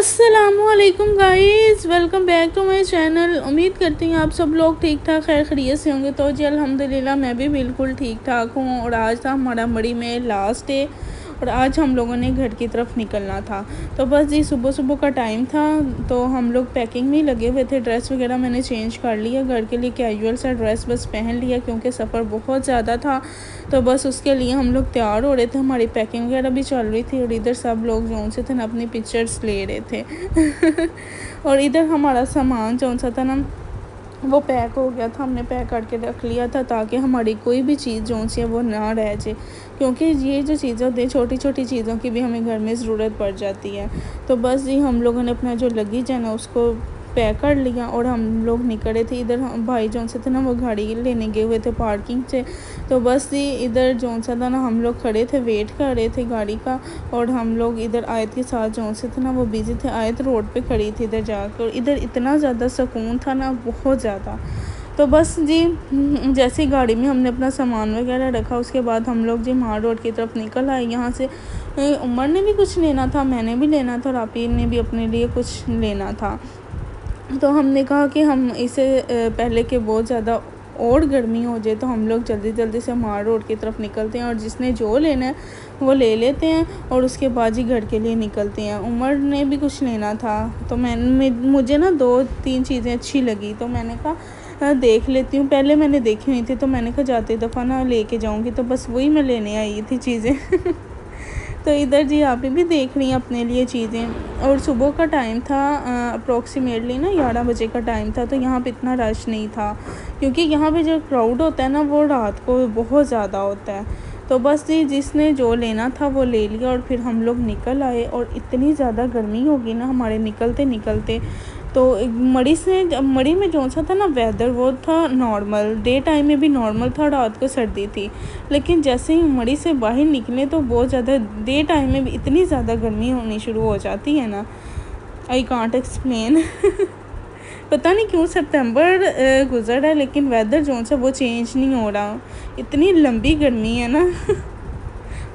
अस्सलामुअलैकुम guys, welcome back to my channel. उम्मीद करती हूँ आप सब लोग ठीक ठाक खैर खैरियत से होंगे। तो जी अल्हम्दुलिल्लाह मैं भी बिल्कुल ठीक ठाक हूँ। और आज था हमारा मड़ी में लास्ट डे और आज हम लोगों ने घर की तरफ निकलना था। तो बस जी सुबह सुबह का टाइम था तो हम लोग पैकिंग में लगे हुए थे। ड्रेस वगैरह मैंने चेंज कर लिया, घर के लिए कैजुअल सा ड्रेस बस पहन लिया क्योंकि सफ़र बहुत ज़्यादा था। तो बस उसके लिए हम लोग तैयार हो रहे थे, हमारी पैकिंग वगैरह भी चल रही थी और इधर सब लोग जो से थे ना अपनी पिक्चर्स ले रहे थे और इधर हमारा सामान जो सा था ना वो पैक हो गया था, हमने पैक करके रख लिया था ताकि हमारी कोई भी चीज़ जो सी है वो ना रह जाए, क्योंकि ये जो चीज़ें होती हैं छोटी छोटी चीज़ों की भी हमें घर में ज़रूरत पड़ जाती है। तो बस जी हम लोगों ने अपना जो लगेज है ना उसको पैक कर लिया और हम लोग निकले थे। इधर भाई जौन से थे ना वो गाड़ी लेने गए हुए थे पार्किंग से। तो बस जी इधर जौन सा था ना हम लोग खड़े थे, वेट कर रहे थे गाड़ी का। और हम लोग इधर आयत के साथ जौन से थे ना वो बिज़ी थे। आयत रोड पे खड़ी थी इधर जाकर, इधर इतना ज़्यादा सुकून था ना, बहुत ज़्यादा। तो बस जी जैसे ही गाड़ी में हमने अपना सामान वगैरह रखा उसके बाद हम लोग जी मार रोड की तरफ निकल आए। यहाँ से उमर ने भी कुछ लेना था, मैंने भी लेना था और आपी ने भी अपने लिए कुछ लेना था। तो हमने कहा कि हम इसे पहले के बहुत ज़्यादा और गर्मी हो जाए तो हम लोग जल्दी जल्दी से मार रोड की तरफ निकलते हैं और जिसने जो लेना है वो ले लेते हैं और उसके बाद ही घर के लिए निकलते हैं। उमर ने भी कुछ लेना था तो मुझे ना 2-3 चीज़ें अच्छी लगी तो मैंने कहा देख लेती हूँ। पहले मैंने देखी हुई थी तो मैंने कहा जाते दफ़ा ना लेके जाऊँगी, तो बस वही मैं लेने आई थी चीज़ें तो इधर जी आप भी देख रही हैं अपने लिए चीज़ें। और सुबह का टाइम था, अप्रोक्सीमेटली ना 11 बजे का टाइम था। तो यहाँ पे इतना रश नहीं था क्योंकि यहाँ पे जो क्राउड होता है ना वो रात को बहुत ज़्यादा होता है। तो बस जी जिसने जो लेना था वो ले लिया और फिर हम लोग निकल आए। और इतनी ज़्यादा गर्मी होगी ना हमारे निकलते निकलते। तो मड़ी में जो सा था ना वेदर वो था नॉर्मल, डे टाइम में भी नॉर्मल था, रात को सर्दी थी। लेकिन जैसे ही मड़ी से बाहर निकले तो बहुत ज़्यादा डे टाइम में भी इतनी ज़्यादा गर्मी होनी शुरू हो जाती है ना, आई कांट एक्सप्लेन पता नहीं क्यों सितंबर गुजर रहा है लेकिन वेदर जो सा वो चेंज नहीं हो रहा, इतनी लंबी गर्मी है ना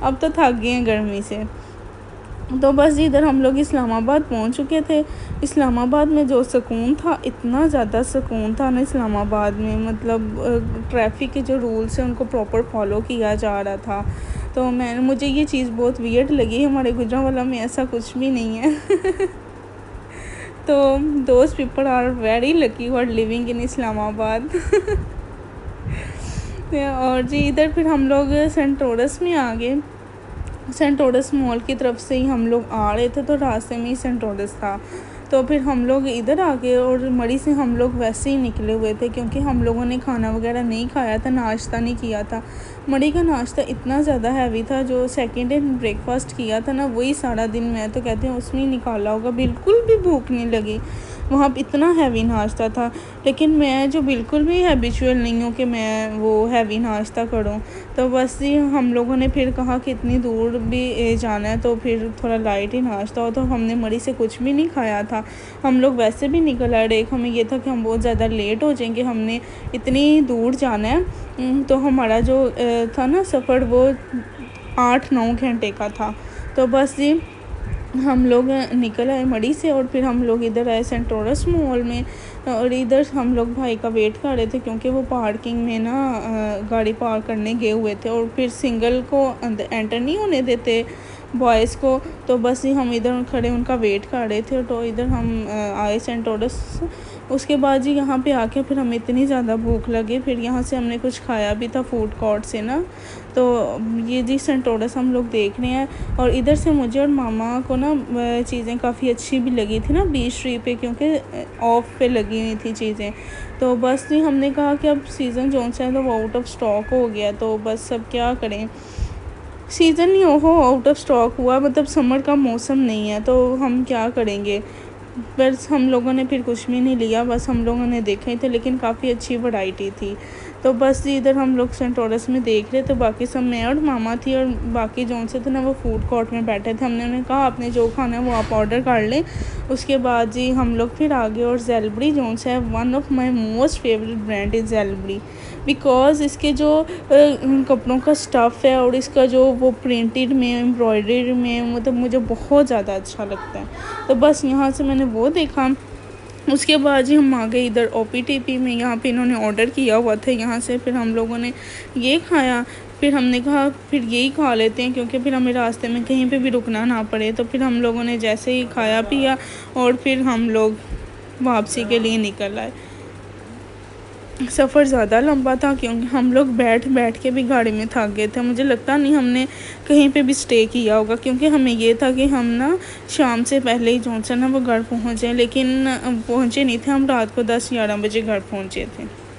अब तो थक गए हैं गर्मी से। तो बस इधर हम लोग इस्लामाबाद पहुंच चुके थे। इस्लामाबाद में जो सुकून था, इतना ज़्यादा सुकून था ना इस्लामाबाद में, मतलब ट्रैफिक के जो रूल्स हैं उनको प्रॉपर फॉलो किया जा रहा था। तो मुझे ये चीज़ बहुत वियर्ड लगी, हमारे गुजरांवाला में ऐसा कुछ भी नहीं है तो those people are very lucky who are living in Islamabad और जी इधर फिर हम लोग सेंटोरस में आ गए। सेंटोरस मॉल की तरफ से ही हम लोग आ रहे थे तो रास्ते में ही सेंटोरस था। तो फिर हम लोग इधर आ गए और मड़ी से हम लोग वैसे ही निकले हुए थे क्योंकि हम लोगों ने खाना वगैरह नहीं खाया था, नाश्ता नहीं किया था। मड़ी का नाश्ता इतना ज़्यादा हैवी था, जो सेकेंड डे ब्रेकफास्ट किया था ना वही सारा दिन मैं तो कहती हूँ उसमें ही निकाला होगा, बिल्कुल भी भूख नहीं लगी। वहाँ पर इतना हैवी नाश्ता था। लेकिन मैं जो बिल्कुल भी हैबिचुअल नहीं हूँ कि मैं वो हैवी नाश्ता करूँ। तो बस ही हम लोगों ने फिर कहा कि इतनी दूर भी जाना है तो फिर थोड़ा लाइट ही नाश्ता हो। तो हमने मड़ी से कुछ भी नहीं खाया था, हम लोग वैसे भी निकल आए। एक हमें ये था कि हम बहुत ज़्यादा लेट हो जाएंगे, हमने इतनी दूर जाना है। तो हमारा जो था ना सफ़र वो 8-9 घंटे का था। तो बस जी हम लोग निकल आए मड़ी से और फिर हम लोग इधर आए सेंटोरस मॉल में। और इधर हम लोग भाई का वेट कर रहे थे क्योंकि वो पार्किंग में ना गाड़ी पार्क करने गए हुए थे और फिर सिंगल को अंदर एंटर नहीं होने देते बॉयज़ को। तो बस ही हम इधर खड़े उनका वेट कर रहे थे। तो इधर हम आए सेंटोरस। उसके बाद जी यहाँ पे आके फिर हमें इतनी ज़्यादा भूख लगी, फिर यहाँ से हमने कुछ खाया भी था फूड कोर्ट से ना। तो ये जी सेंटोरस हम लोग देख रहे हैं। और इधर से मुझे और मामा को ना चीज़ें काफ़ी अच्छी भी लगी थी ना बीच ट्री पे, क्योंकि ऑफ पे लगी हुई थी चीज़ें। तो बस जी हमने कहा कि अब सीज़न जो सा है तो वो आउट ऑफ स्टॉक हो गया, तो बस अब क्या करें, सीज़न नहीं हो आउट ऑफ स्टॉक हुआ, मतलब समर का मौसम नहीं है तो हम क्या करेंगे। बस हम लोगों ने फिर कुछ भी नहीं लिया, बस हम लोगों ने देखा ही थे, लेकिन काफ़ी अच्छी वैरायटी थी। तो बस इधर हम लोग सेंटोरस में देख रहे थे, बाकी सब मैं और मामा थी और बाकी जो से थे ना वो फूड कोर्ट में बैठे थे। हमने उन्हें कहा आपने जो खाना है वो आप ऑर्डर कर लें। उसके बाद जी हम लोग फिर आ गए और ज़ेलबरी जो है one of my most favourite brand is Zelbury. Because इसके जो कपड़ों का स्टफ़ है और इसका जो वो प्रिंटेड में एम्ब्रॉयडरी में मतलब मुझे बहुत ज़्यादा अच्छा लगता है। तो बस यहाँ से मैंने वो देखा। उसके बाद जी हम आ गए इधर OPTP में। यहाँ पे इन्होंने ऑर्डर किया हुआ था यहाँ से, फिर हम लोगों ने ये खाया। फिर हमने कहा फिर यही खा लेते हैं क्योंकि फिर हमें रास्ते में कहीं पे भी रुकना ना पड़े। तो फिर हम लोगों ने जैसे ही खाया पिया और फिर हम लोग वापसी के लिए निकल आए। सफ़र ज़्यादा लंबा था क्योंकि हम लोग बैठ बैठ के भी गाड़ी में थक गए थे। मुझे लगता नहीं हमने कहीं पे भी स्टे किया होगा क्योंकि हमें ये था कि हम ना शाम से पहले ही जो सा ना वो घर पहुँचे, लेकिन पहुँचे नहीं थे। हम रात को 10-11 बजे घर पहुँचे थे।